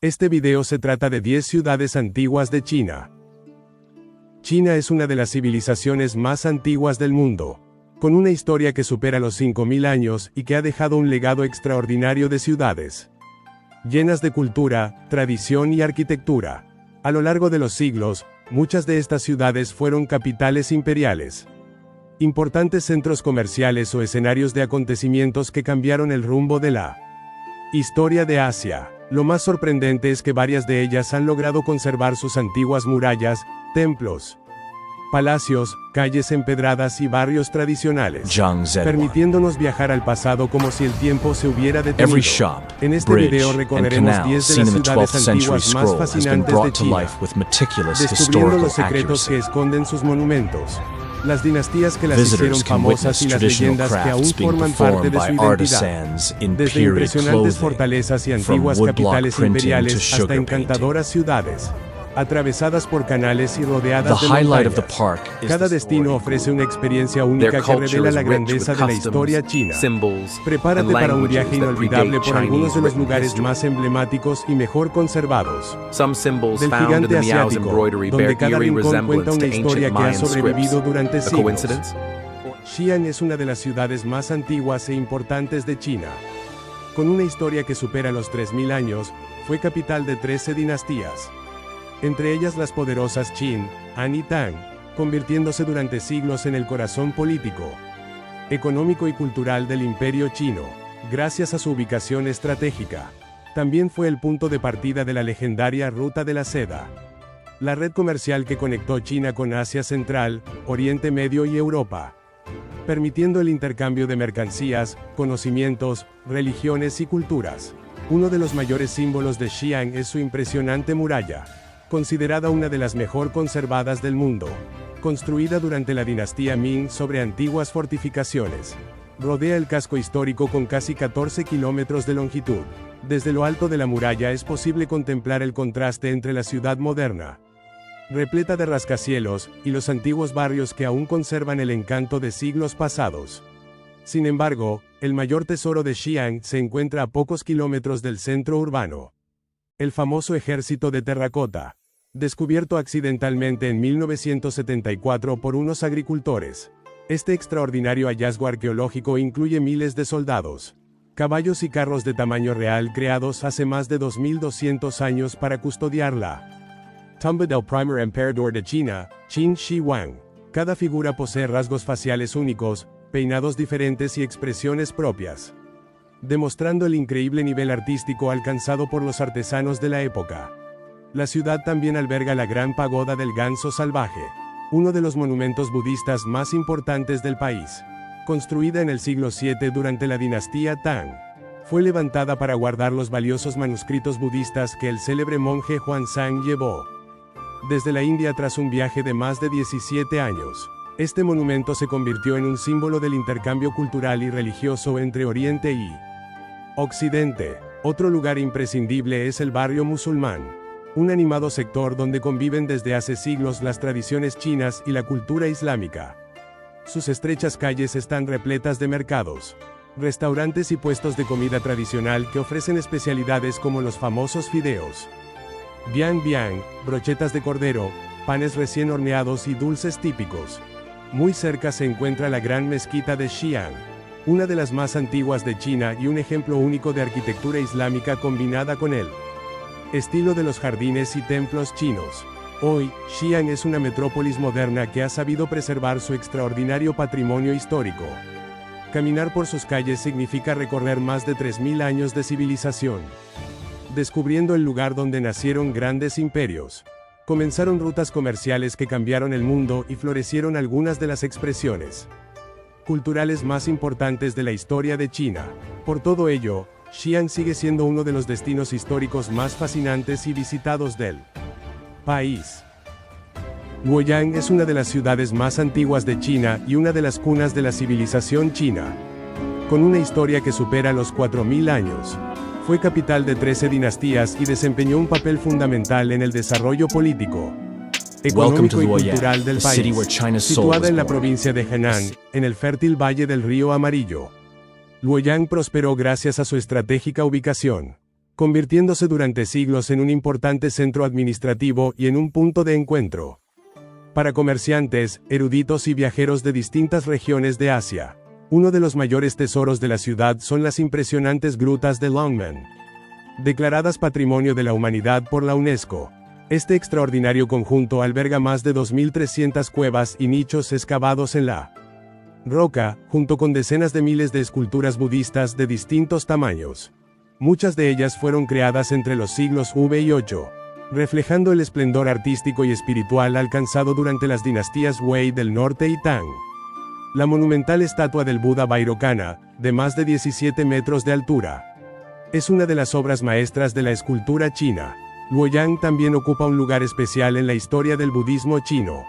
Este video se trata de 10 ciudades antiguas de China. China es una de las civilizaciones más antiguas del mundo, con una historia que supera los 5000 años y que ha dejado un legado extraordinario de ciudades, llenas de cultura, tradición y arquitectura. A lo largo de los siglos, muchas de estas ciudades fueron capitales imperiales, importantes centros comerciales o escenarios de acontecimientos que cambiaron el rumbo de la historia de Asia. Lo más sorprendente es que varias de ellas han logrado conservar sus antiguas murallas, templos, palacios, calles empedradas y barrios tradicionales, permitiéndonos viajar al pasado como si el tiempo se hubiera detenido. En este video recorreremos 10 de las ciudades antiguas más fascinantes de China, descubriendo los secretos que esconden sus monumentos, las dinastías que las hicieron famosas y las leyendas que aún forman parte de su identidad, desde impresionantes fortalezas y antiguas capitales imperiales hasta encantadoras ciudades, atravesadas por canales y rodeadas de montañas. Cada destino ofrece una experiencia única que revela la grandeza de la historia china. Prepárate para un viaje inolvidable por algunos de los lugares más emblemáticos y mejor conservados del gigante asiático, donde cada rincón cuenta una historia que ha sobrevivido durante siglos. Xi'an es una de las ciudades más antiguas e importantes de China. Con una historia que supera los 3000 años, fue capital de 13 dinastías, entre ellas las poderosas Qin, Han y Tang, convirtiéndose durante siglos en el corazón político, económico y cultural del imperio chino, gracias a su ubicación estratégica. También fue el punto de partida de la legendaria Ruta de la Seda, la red comercial que conectó China con Asia Central, Oriente Medio y Europa, permitiendo el intercambio de mercancías, conocimientos, religiones y culturas. Uno de los mayores símbolos de Xi'an es su impresionante muralla, considerada una de las mejor conservadas del mundo, construida durante la dinastía Ming sobre antiguas fortificaciones. Rodea el casco histórico con casi 14 kilómetros de longitud. Desde lo alto de la muralla es posible contemplar el contraste entre la ciudad moderna, repleta de rascacielos, y los antiguos barrios que aún conservan el encanto de siglos pasados. Sin embargo, el mayor tesoro de Xi'an se encuentra a pocos kilómetros del centro urbano: el famoso ejército de terracota, descubierto accidentalmente en 1974 por unos agricultores. Este extraordinario hallazgo arqueológico incluye miles de soldados, caballos y carros de tamaño real creados hace más de 2200 años para custodiar la tumba del primer emperador de China, Qin Shi Huang. Cada figura posee rasgos faciales únicos, peinados diferentes y expresiones propias, demostrando el increíble nivel artístico alcanzado por los artesanos de la época. La ciudad también alberga la Gran Pagoda del Ganso Salvaje, uno de los monumentos budistas más importantes del país. Construida en el siglo VII durante la dinastía Tang, fue levantada para guardar los valiosos manuscritos budistas que el célebre monje Huanzang llevó desde la India tras un viaje de más de 17 años. Este monumento se convirtió en un símbolo del intercambio cultural y religioso entre Oriente y Occidente. Otro lugar imprescindible es el barrio musulmán, un animado sector donde conviven desde hace siglos las tradiciones chinas y la cultura islámica. Sus estrechas calles están repletas de mercados, restaurantes y puestos de comida tradicional que ofrecen especialidades como los famosos fideos, biang biang, brochetas de cordero, panes recién horneados y dulces típicos. Muy cerca se encuentra la Gran Mezquita de Xi'an, una de las más antiguas de China y un ejemplo único de arquitectura islámica combinada con el estilo de los jardines y templos chinos. Hoy, Xi'an es una metrópolis moderna que ha sabido preservar su extraordinario patrimonio histórico. Caminar por sus calles significa recorrer más de 3000 años de civilización, descubriendo el lugar donde nacieron grandes imperios, comenzaron rutas comerciales que cambiaron el mundo y florecieron algunas de las expresiones culturales más importantes de la historia de China. Por todo ello, Xi'an sigue siendo uno de los destinos históricos más fascinantes y visitados del país. Luoyang es una de las ciudades más antiguas de China y una de las cunas de la civilización china. Con una historia que supera los 4000 años, fue capital de 13 dinastías y desempeñó un papel fundamental en el desarrollo político, económico y cultural del país. Situada en la provincia de Henan, en el fértil valle del río Amarillo, Luoyang prosperó gracias a su estratégica ubicación, convirtiéndose durante siglos en un importante centro administrativo y en un punto de encuentro para comerciantes, eruditos y viajeros de distintas regiones de Asia. Uno de los mayores tesoros de la ciudad son las impresionantes grutas de Longmen, declaradas Patrimonio de la Humanidad por la UNESCO. Este extraordinario conjunto alberga más de 2.300 cuevas y nichos excavados en la roca, junto con decenas de miles de esculturas budistas de distintos tamaños. Muchas de ellas fueron creadas entre los siglos V y VIII, reflejando el esplendor artístico y espiritual alcanzado durante las dinastías Wei del Norte y Tang. La monumental estatua del Buda Vairocana, de más de 17 metros de altura, es una de las obras maestras de la escultura china. Luoyang también ocupa un lugar especial en la historia del budismo chino.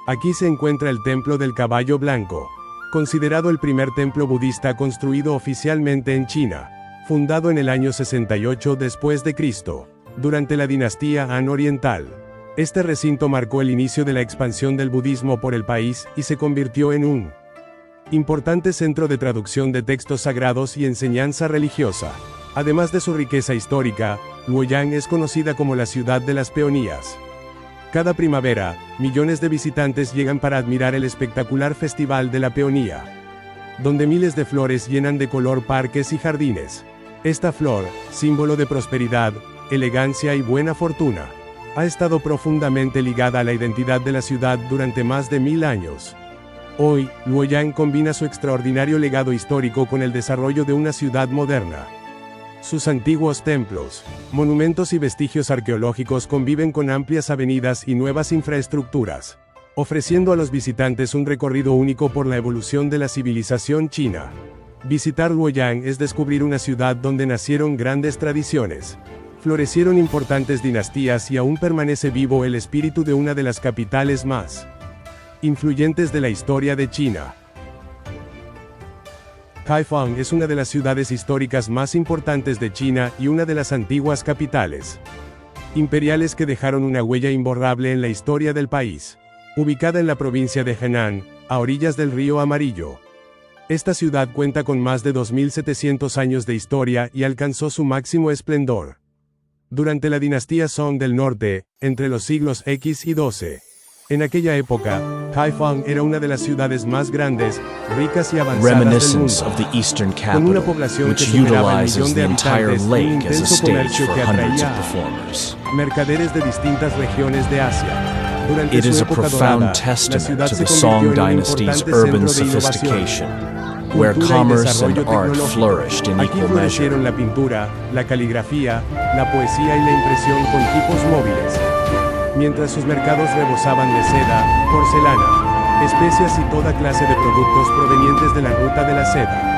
Aquí se encuentra el Templo del Caballo Blanco, considerado el primer templo budista construido oficialmente en China, fundado en el año 68 después de Cristo, durante la dinastía Han Oriental. Este recinto marcó el inicio de la expansión del budismo por el país y se convirtió en un importante centro de traducción de textos sagrados y enseñanza religiosa. Además de su riqueza histórica, Luoyang es conocida como la ciudad de las peonías. Cada primavera, millones de visitantes llegan para admirar el espectacular Festival de la Peonía, donde miles de flores llenan de color parques y jardines. Esta flor, símbolo de prosperidad, elegancia y buena fortuna, ha estado profundamente ligada a la identidad de la ciudad durante más de 1000 años. Hoy, Luoyang combina su extraordinario legado histórico con el desarrollo de una ciudad moderna. Sus antiguos templos, monumentos y vestigios arqueológicos conviven con amplias avenidas y nuevas infraestructuras, ofreciendo a los visitantes un recorrido único por la evolución de la civilización china. Visitar Luoyang es descubrir una ciudad donde nacieron grandes tradiciones, florecieron importantes dinastías y aún permanece vivo el espíritu de una de las capitales más influyentes de la historia de China. Kaifeng es una de las ciudades históricas más importantes de China y una de las antiguas capitales imperiales que dejaron una huella imborrable en la historia del país. Ubicada en la provincia de Henan, a orillas del río Amarillo, esta ciudad cuenta con más de 2700 años de historia y alcanzó su máximo esplendor durante la dinastía Song del Norte, entre los siglos X y XII. En aquella época, Kaifeng era una de las ciudades más grandes, ricas y avanzadas del mundo, con una población que superaba el millón de habitantes y un intenso comercio que atraía a mercaderes de distintas regiones de Asia. Durante su época dorada, la ciudad se convirtió en un importante centro de innovación, where cultura y commerce and desarrollo art tecnológico. flourished in Aquí equal measure. florecieron la pintura, la caligrafía, la poesía y la impresión con tipos móviles, mientras sus mercados rebosaban de seda, porcelana, especias y toda clase de productos provenientes de la ruta de la seda.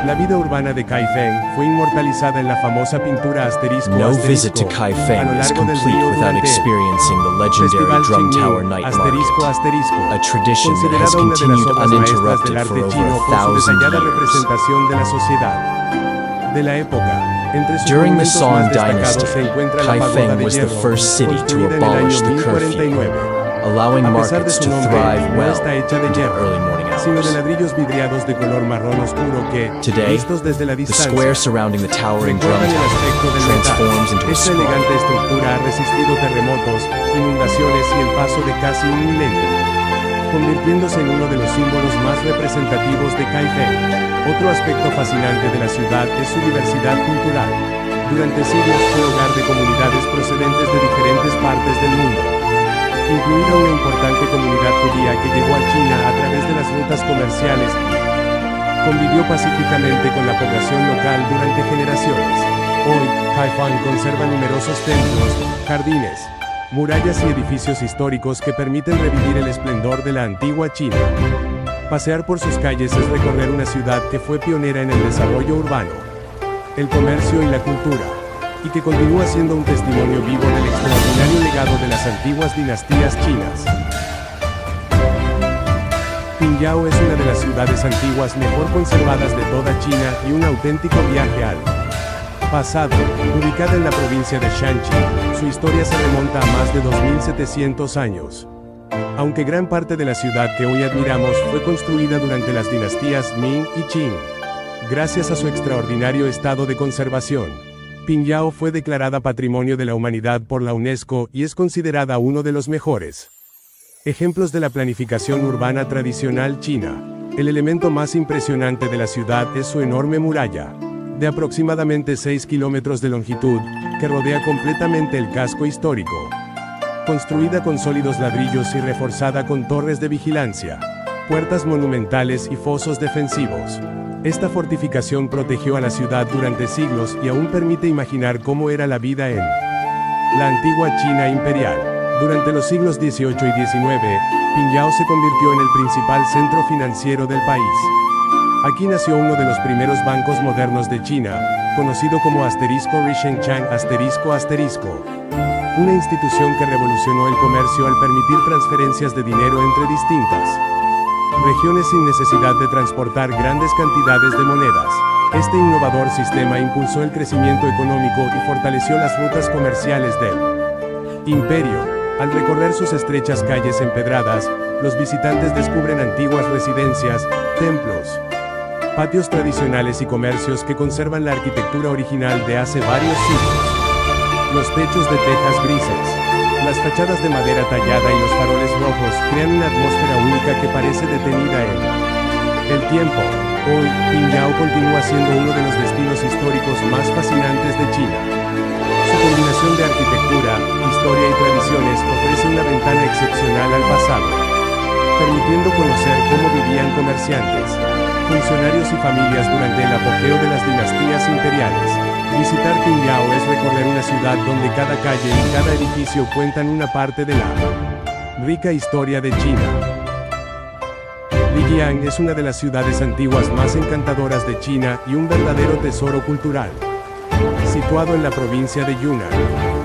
La vida urbana de Kaifeng fue inmortalizada en la famosa pintura Asterisco No Asterisco visit to a lo Kaifeng is largo del complete río without Yangtze. experiencing the legendary Festival Drum Qingming, Tower Night Asterisco Market, Asterisco, a tradition that has considerada una de las continued obras maestras del uninterrupted arte for over chino por su 1,000 detallada years. representación de la sociedad de la época. Entre sus During the monumentos Song más destacados Dynasty, se encuentra la pagoda Kaifeng de was the hierro, first city to construida en el abolish año the curfew, 1049. allowing A pesar de markets su to nombre, thrive no well está hecha de into the hierro, early morning sino de hours. ladrillos vidriados de color marrón oscuro que, Today, vistos desde la The distancia, square surrounding the tower and drum recuerdan el tower aspecto del transforms metal. into a Esta sprawling elegante estructura ha resistido terremotos, inundaciones y el paso de casi un milenio, convirtiéndose en uno de los símbolos más representativos de Kaifeng. Otro aspecto fascinante de la ciudad es su diversidad cultural. Durante siglos fue hogar de comunidades procedentes de diferentes partes del mundo, incluida una importante comunidad judía que llegó a China a través de las rutas comerciales y convivió pacíficamente con la población local durante generaciones. Hoy, Kaifeng conserva numerosos templos, jardines, murallas y edificios históricos que permiten revivir el esplendor de la antigua China. Pasear por sus calles es recorrer una ciudad que fue pionera en el desarrollo urbano, el comercio y la cultura, y que continúa siendo un testimonio vivo del extraordinario legado de las antiguas dinastías chinas. Pingyao es una de las ciudades antiguas mejor conservadas de toda China y un auténtico viaje al pasado. Ubicada en la provincia de Shanxi, su historia se remonta a más de 2700 años. Aunque gran parte de la ciudad que hoy admiramos fue construida durante las dinastías Ming y Qing, gracias a su extraordinario estado de conservación, Pingyao fue declarada Patrimonio de la Humanidad por la UNESCO y es considerada uno de los mejores ejemplos de la planificación urbana tradicional china. El elemento más impresionante de la ciudad es su enorme muralla, de aproximadamente 6 kilómetros de longitud, que rodea completamente el casco histórico. Construida con sólidos ladrillos y reforzada con torres de vigilancia, puertas monumentales y fosos defensivos. Esta fortificación protegió a la ciudad durante siglos y aún permite imaginar cómo era la vida en la antigua China imperial. Durante los siglos XVIII y XIX, Pingyao se convirtió en el principal centro financiero del país. Aquí nació uno de los primeros bancos modernos de China, conocido como *Rishengchang*, una institución que revolucionó el comercio al permitir transferencias de dinero entre distintas regiones sin necesidad de transportar grandes cantidades de monedas. Este innovador sistema impulsó el crecimiento económico y fortaleció las rutas comerciales del imperio. Al recorrer sus estrechas calles empedradas, los visitantes descubren antiguas residencias, templos, patios tradicionales y comercios que conservan la arquitectura original de hace varios siglos. Los techos de tejas grises, las fachadas de madera tallada y los faroles rojos crean una atmósfera única que parece detenida en el tiempo. Hoy, Pingyao continúa siendo uno de los destinos históricos más fascinantes de China. Su combinación de arquitectura, historia y tradiciones ofrece una ventana excepcional al pasado, permitiendo conocer cómo vivían comerciantes, funcionarios y familias durante el apogeo de las dinastías imperiales. Visitar Pingyao es recorrer una ciudad donde cada calle y cada edificio cuentan una parte de la rica historia de China. Lijiang es una de las ciudades antiguas más encantadoras de China y un verdadero tesoro cultural. Situado en la provincia de Yunnan,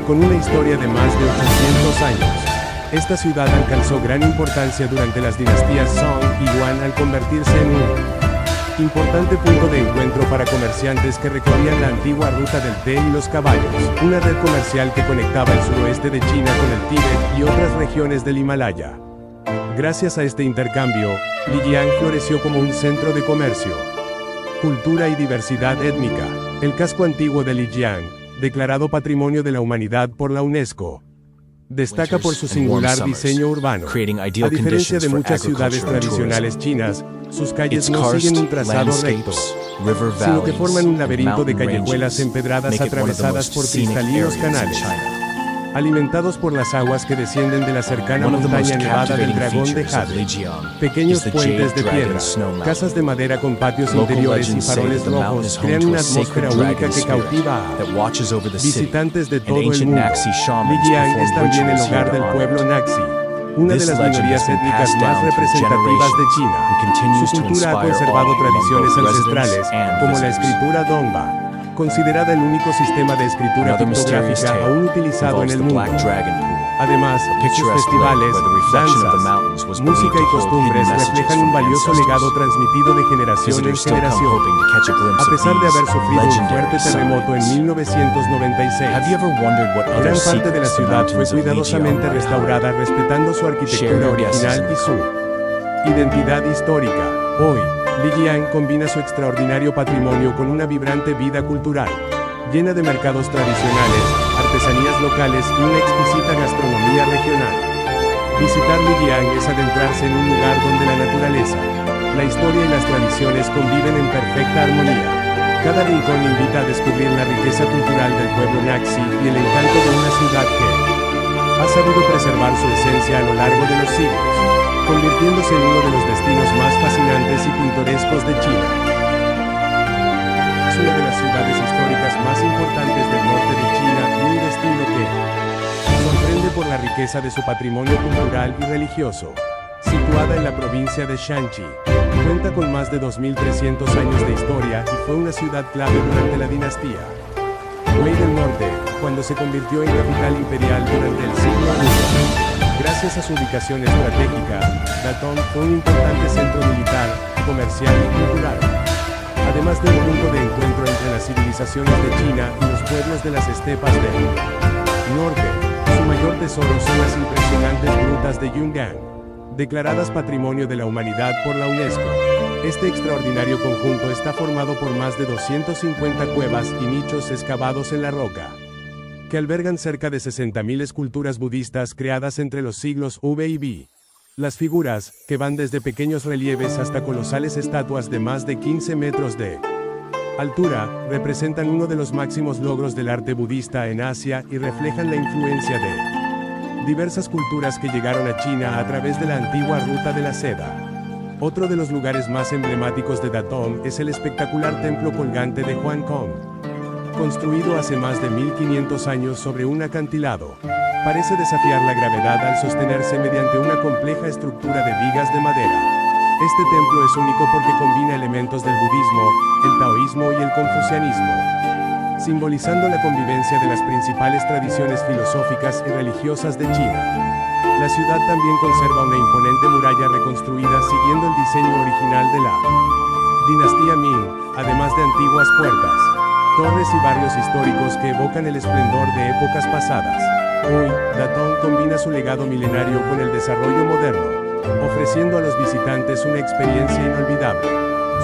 con una historia de más de 800 años, esta ciudad alcanzó gran importancia durante las dinastías Song y Yuan al convertirse en un importante punto de encuentro para comerciantes que recorrían la antigua ruta del té y los caballos, una red comercial que conectaba el suroeste de China con el Tíbet y otras regiones del Himalaya. Gracias a este intercambio, Lijiang floreció como un centro de comercio, cultura y diversidad étnica. El casco antiguo de Lijiang, declarado Patrimonio de la Humanidad por la UNESCO, destaca por su singular diseño urbano. A diferencia de muchas ciudades tradicionales chinas, sus calles no siguen un trazado recto, sino que forman un laberinto de callejuelas empedradas atravesadas por cristalinos canales, alimentados por las aguas que descienden de la cercana montaña nevada del Dragón de Jade. Pequeños puentes de piedra, casas de madera con patios interiores y faroles rojos crean una atmósfera única que cautiva a visitantes de todo el mundo. Lijiang es también el hogar del pueblo Naxi, una de las minorías étnicas más representativas de China. Su cultura ha conservado tradiciones ancestrales, como la escritura Donghua, considerada el único sistema de escritura pictográfica aún utilizado en el mundo. Además, sus festivales, danzas, música y costumbres reflejan un valioso legado transmitido de generación en generación. A pesar de haber sufrido un fuerte terremoto en 1996, gran parte de la ciudad fue cuidadosamente restaurada respetando su arquitectura original y su identidad histórica. Hoy, Lijiang combina su extraordinario patrimonio con una vibrante vida cultural, llena de mercados tradicionales, artesanías locales y una exquisita gastronomía regional. Visitar Lijiang es adentrarse en un lugar donde la naturaleza, la historia y las tradiciones conviven en perfecta armonía. Cada rincón invita a descubrir la riqueza cultural del pueblo Naxi y el encanto de una ciudad que ha sabido preservar su esencia a lo largo de los siglos, convirtiéndose en uno de los destinos más fascinantes y pintorescos de China. Es una de las ciudades históricas más importantes del norte de China y un destino que sorprende por la riqueza de su patrimonio cultural y religioso. Situada en la provincia de Shanxi, cuenta con más de 2.300 años de historia y fue una ciudad clave durante la dinastía Wei del Norte, cuando se convirtió en capital imperial durante el siglo I. Gracias a su ubicación estratégica, Datong fue un importante centro militar, comercial y cultural, además de un punto de encuentro entre las civilizaciones de China y los pueblos de las estepas del norte. Su mayor tesoro son las impresionantes grutas de Yunnan, declaradas Patrimonio de la Humanidad por la UNESCO. Este extraordinario conjunto está formado por más de 250 cuevas y nichos excavados en la roca, que albergan cerca de 60.000 esculturas budistas creadas entre los siglos V y B. Las figuras, que van desde pequeños relieves hasta colosales estatuas de más de 15 metros de altura, representan uno de los máximos logros del arte budista en Asia y reflejan la influencia de diversas culturas que llegaron a China a través de la antigua ruta de la seda. Otro de los lugares más emblemáticos de Datong es el espectacular templo colgante de Huancong, construido hace más de 1500 años sobre un acantilado. Parece desafiar la gravedad al sostenerse mediante una compleja estructura de vigas de madera. Este templo es único porque combina elementos del budismo, el taoísmo y el confucianismo, simbolizando la convivencia de las principales tradiciones filosóficas y religiosas de China. La ciudad también conserva una imponente muralla reconstruida siguiendo el diseño original de la dinastía Ming, además de antiguas puertas, torres y barrios históricos que evocan el esplendor de épocas pasadas. Hoy, Datong combina su legado milenario con el desarrollo moderno, ofreciendo a los visitantes una experiencia inolvidable.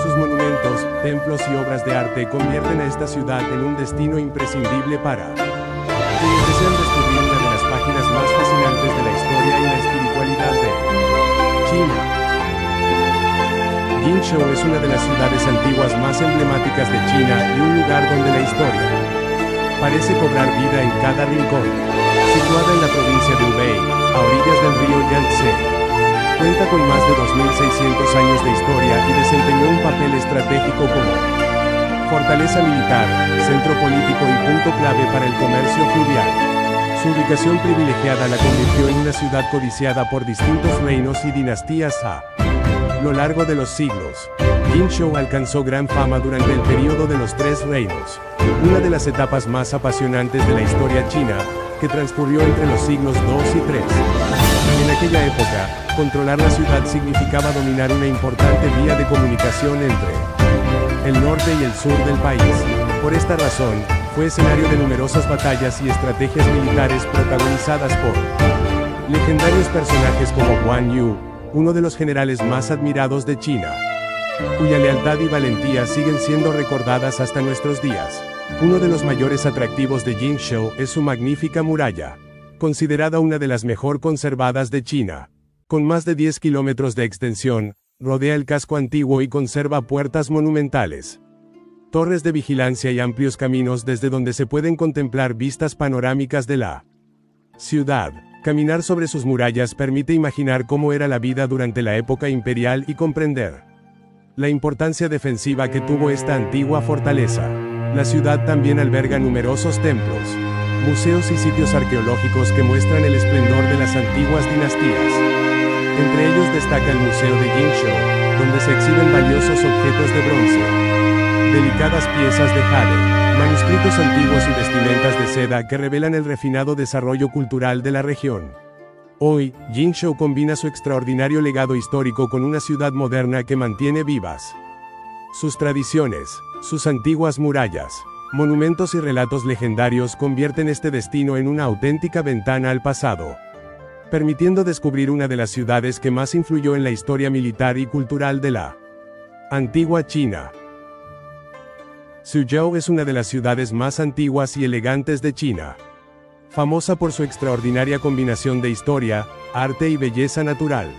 Sus monumentos, templos y obras de arte convierten a esta ciudad en un destino imprescindible para quienes desean descubrir una de las páginas más fascinantes de la historia y la espiritualidad de China. Jingzhou es una de las ciudades antiguas más emblemáticas de China y un lugar donde la historia parece cobrar vida en cada rincón. Situada en la provincia de Hubei, a orillas del río Yangtze, cuenta con más de 2.600 años de historia y desempeñó un papel estratégico como fortaleza militar, centro político y punto clave para el comercio fluvial. Su ubicación privilegiada la convirtió en una ciudad codiciada por distintos reinos y dinastías a lo largo de los siglos. Jingzhou alcanzó gran fama durante el período de los Tres Reinos, una de las etapas más apasionantes de la historia china, que transcurrió entre los siglos 2 y 3. En aquella época, controlar la ciudad significaba dominar una importante vía de comunicación entre el norte y el sur del país. Por esta razón, fue escenario de numerosas batallas y estrategias militares protagonizadas por legendarios personajes como Guan Yu, uno de los generales más admirados de China, cuya lealtad y valentía siguen siendo recordadas hasta nuestros días. Uno de los mayores atractivos de Jingzhou es su magnífica muralla, considerada una de las mejor conservadas de China. Con más de 10 kilómetros de extensión, rodea el casco antiguo y conserva puertas monumentales, torres de vigilancia y amplios caminos desde donde se pueden contemplar vistas panorámicas de la ciudad. Caminar sobre sus murallas permite imaginar cómo era la vida durante la época imperial y comprender la importancia defensiva que tuvo esta antigua fortaleza. La ciudad también alberga numerosos templos, museos y sitios arqueológicos que muestran el esplendor de las antiguas dinastías. Entre ellos destaca el Museo de Jingzhou, donde se exhiben valiosos objetos de bronce, delicadas piezas de jade, manuscritos antiguos y vestimentas de seda que revelan el refinado desarrollo cultural de la región. Hoy, Jingzhou combina su extraordinario legado histórico con una ciudad moderna que mantiene vivas sus tradiciones. Sus antiguas murallas, monumentos y relatos legendarios convierten este destino en una auténtica ventana al pasado, permitiendo descubrir una de las ciudades que más influyó en la historia militar y cultural de la antigua China. Suzhou es una de las ciudades más antiguas y elegantes de China, famosa por su extraordinaria combinación de historia, arte y belleza natural.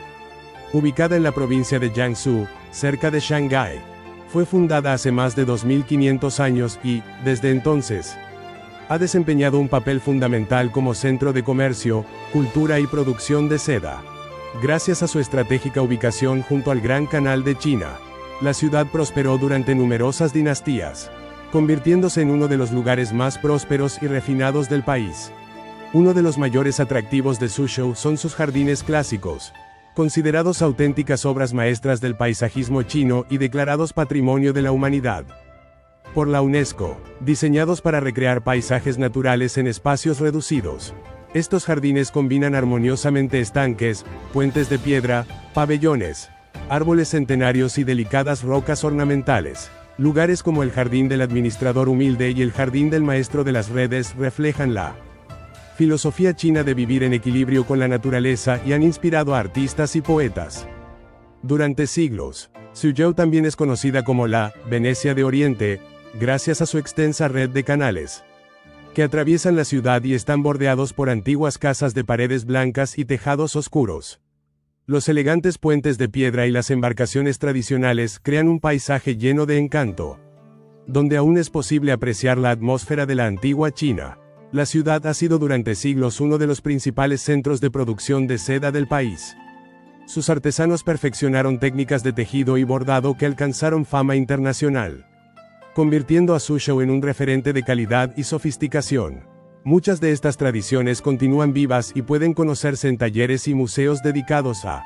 Ubicada en la provincia de Jiangsu, cerca de Shanghái, fue fundada hace más de 2500 años y, desde entonces, ha desempeñado un papel fundamental como centro de comercio, cultura y producción de seda. Gracias a su estratégica ubicación junto al Gran Canal de China, la ciudad prosperó durante numerosas dinastías, convirtiéndose en uno de los lugares más prósperos y refinados del país. Uno de los mayores atractivos de Suzhou son sus jardines clásicos, considerados auténticas obras maestras del paisajismo chino y declarados Patrimonio de la Humanidad por la UNESCO, diseñados para recrear paisajes naturales en espacios reducidos. Estos jardines combinan armoniosamente estanques, puentes de piedra, pabellones, árboles centenarios y delicadas rocas ornamentales. Lugares como el Jardín del Administrador Humilde y el Jardín del Maestro de las Redes reflejan la filosofía china de vivir en equilibrio con la naturaleza y han inspirado a artistas y poetas. Durante siglos, Suzhou también es conocida como la Venecia de Oriente, gracias a su extensa red de canales que atraviesan la ciudad y están bordeados por antiguas casas de paredes blancas y tejados oscuros. Los elegantes puentes de piedra y las embarcaciones tradicionales crean un paisaje lleno de encanto, donde aún es posible apreciar la atmósfera de la antigua China. La ciudad ha sido durante siglos uno de los principales centros de producción de seda del país. Sus artesanos perfeccionaron técnicas de tejido y bordado que alcanzaron fama internacional, convirtiendo a Suzhou en un referente de calidad y sofisticación. Muchas de estas tradiciones continúan vivas y pueden conocerse en talleres y museos dedicados a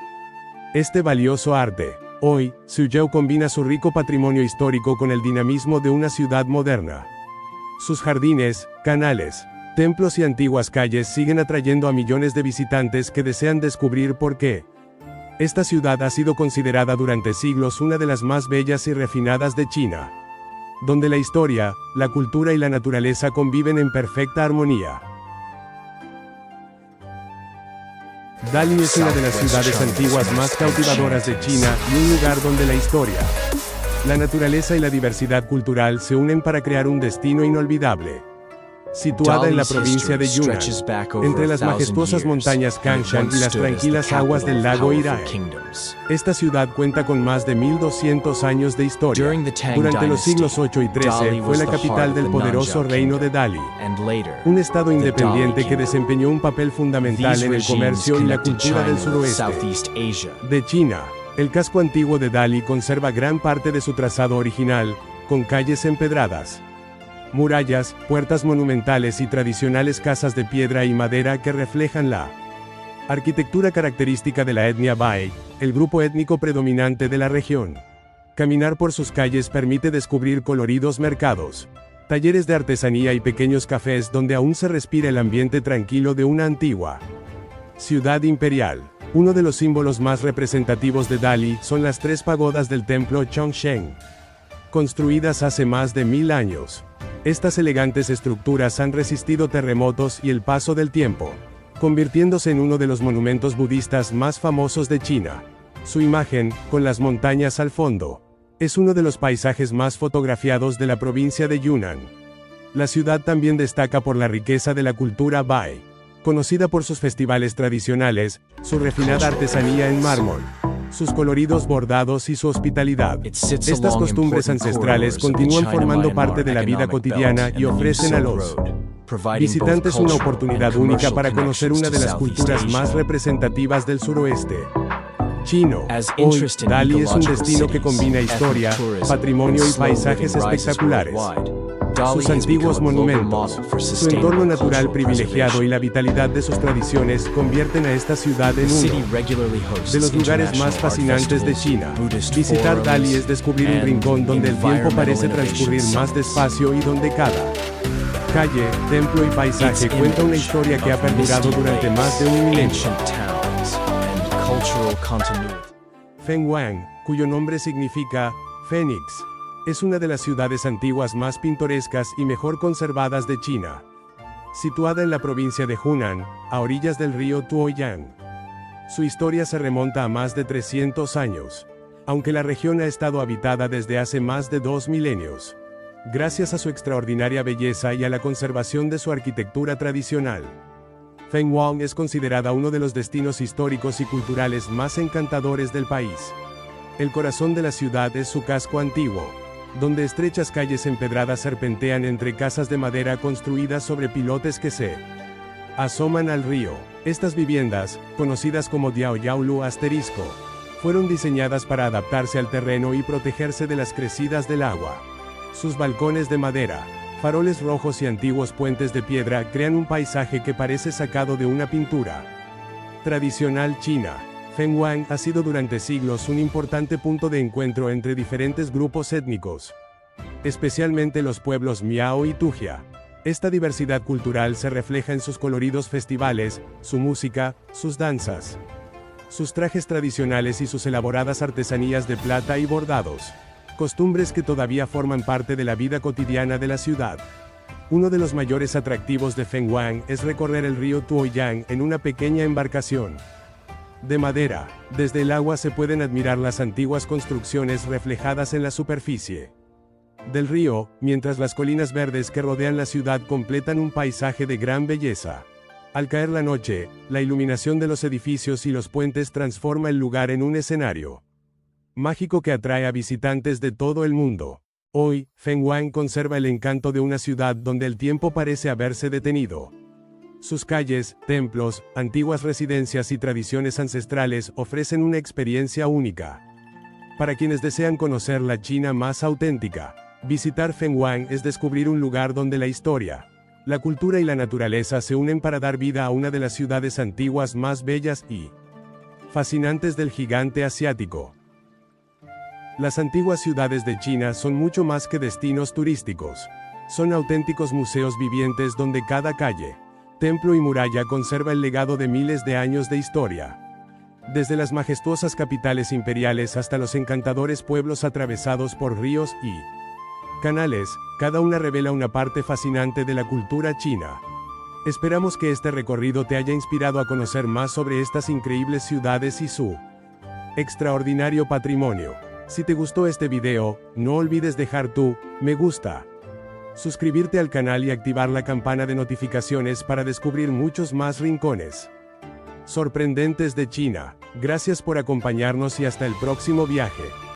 este valioso arte. Hoy, Suzhou combina su rico patrimonio histórico con el dinamismo de una ciudad moderna. Sus jardines, canales, templos y antiguas calles siguen atrayendo a millones de visitantes que desean descubrir por qué esta ciudad ha sido considerada durante siglos una de las más bellas y refinadas de China, donde la historia, la cultura y la naturaleza conviven en perfecta armonía. Dali es una de las ciudades antiguas más cautivadoras de China y un lugar donde la historia, la naturaleza y la diversidad cultural se unen para crear un destino inolvidable. Situada en la provincia de Yunnan, entre las majestuosas montañas Kangshan y las tranquilas aguas del lago Irae, esta ciudad cuenta con más de 1200 años de historia. Durante los siglos 8 y 13 fue la capital del poderoso reino de Dali, un estado independiente que desempeñó un papel fundamental en el comercio y la cultura del suroeste de China. El casco antiguo de Dali conserva gran parte de su trazado original, con calles empedradas, murallas, puertas monumentales y tradicionales casas de piedra y madera que reflejan la arquitectura característica de la etnia Bai, el grupo étnico predominante de la región. Caminar por sus calles permite descubrir coloridos mercados, talleres de artesanía y pequeños cafés donde aún se respira el ambiente tranquilo de una antigua ciudad imperial. Uno de los símbolos más representativos de Dali son las 3 pagodas del templo Chongsheng, construidas hace más de 1000 años. Estas elegantes estructuras han resistido terremotos y el paso del tiempo, convirtiéndose en uno de los monumentos budistas más famosos de China. Su imagen, con las montañas al fondo, es uno de los paisajes más fotografiados de la provincia de Yunnan. La ciudad también destaca por la riqueza de la cultura Bai, conocida por sus festivales tradicionales, su refinada artesanía en mármol, sus coloridos bordados y su hospitalidad. Estas costumbres ancestrales continúan formando parte de la vida cotidiana y ofrecen a los visitantes una oportunidad única para conocer una de las culturas más representativas del suroeste chino. Hoy, Dali es un destino que combina historia, patrimonio y paisajes espectaculares. Sus antiguos monumentos, su entorno natural privilegiado y la vitalidad de sus tradiciones convierten a esta ciudad en uno de los lugares más fascinantes de China. Visitar Dali es descubrir un rincón donde el tiempo parece transcurrir más despacio y donde cada calle, templo y paisaje cuenta una historia que ha perdurado durante más de un milenio. Fenghuang, cuyo nombre significa Fénix, es una de las ciudades antiguas más pintorescas y mejor conservadas de China. Situada en la provincia de Hunan, a orillas del río Tuoyang. Su historia se remonta a más de 300 años, aunque la región ha estado habitada desde hace más de 2 milenios. Gracias a su extraordinaria belleza y a la conservación de su arquitectura tradicional, Fenghuang es considerada uno de los destinos históricos y culturales más encantadores del país. El corazón de la ciudad es su casco antiguo, donde estrechas calles empedradas serpentean entre casas de madera construidas sobre pilotes que se asoman al río. Estas viviendas, conocidas como Diaoyaulu asterisco, fueron diseñadas para adaptarse al terreno y protegerse de las crecidas del agua. Sus balcones de madera, faroles rojos y antiguos puentes de piedra crean un paisaje que parece sacado de una pintura tradicional china. Fenghuang ha sido durante siglos un importante punto de encuentro entre diferentes grupos étnicos, especialmente los pueblos Miao y Tujia. Esta diversidad cultural se refleja en sus coloridos festivales, su música, sus danzas, sus trajes tradicionales y sus elaboradas artesanías de plata y bordados, costumbres que todavía forman parte de la vida cotidiana de la ciudad. Uno de los mayores atractivos de Fenghuang es recorrer el río Tuoyang en una pequeña embarcación. de madera. Desde el agua se pueden admirar las antiguas construcciones reflejadas en la superficie del río, mientras las colinas verdes que rodean la ciudad completan un paisaje de gran belleza. Al caer la noche, la iluminación de los edificios y los puentes transforma el lugar en un escenario mágico que atrae a visitantes de todo el mundo. Hoy, Fenghuang conserva el encanto de una ciudad donde el tiempo parece haberse detenido. Sus calles, templos, antiguas residencias y tradiciones ancestrales ofrecen una experiencia única. Para quienes desean conocer la China más auténtica, visitar Fenghuang es descubrir un lugar donde la historia, la cultura y la naturaleza se unen para dar vida a una de las ciudades antiguas más bellas y fascinantes del gigante asiático. Las antiguas ciudades de China son mucho más que destinos turísticos. Son auténticos museos vivientes donde cada calle, templo y muralla conserva el legado de miles de años de historia. Desde las majestuosas capitales imperiales hasta los encantadores pueblos atravesados por ríos y canales, cada una revela una parte fascinante de la cultura china. Esperamos que este recorrido te haya inspirado a conocer más sobre estas increíbles ciudades y su extraordinario patrimonio. Si te gustó este video, no olvides dejar tu me gusta, suscribirte al canal y activar la campana de notificaciones para descubrir muchos más rincones sorprendentes de China. Gracias por acompañarnos y hasta el próximo viaje.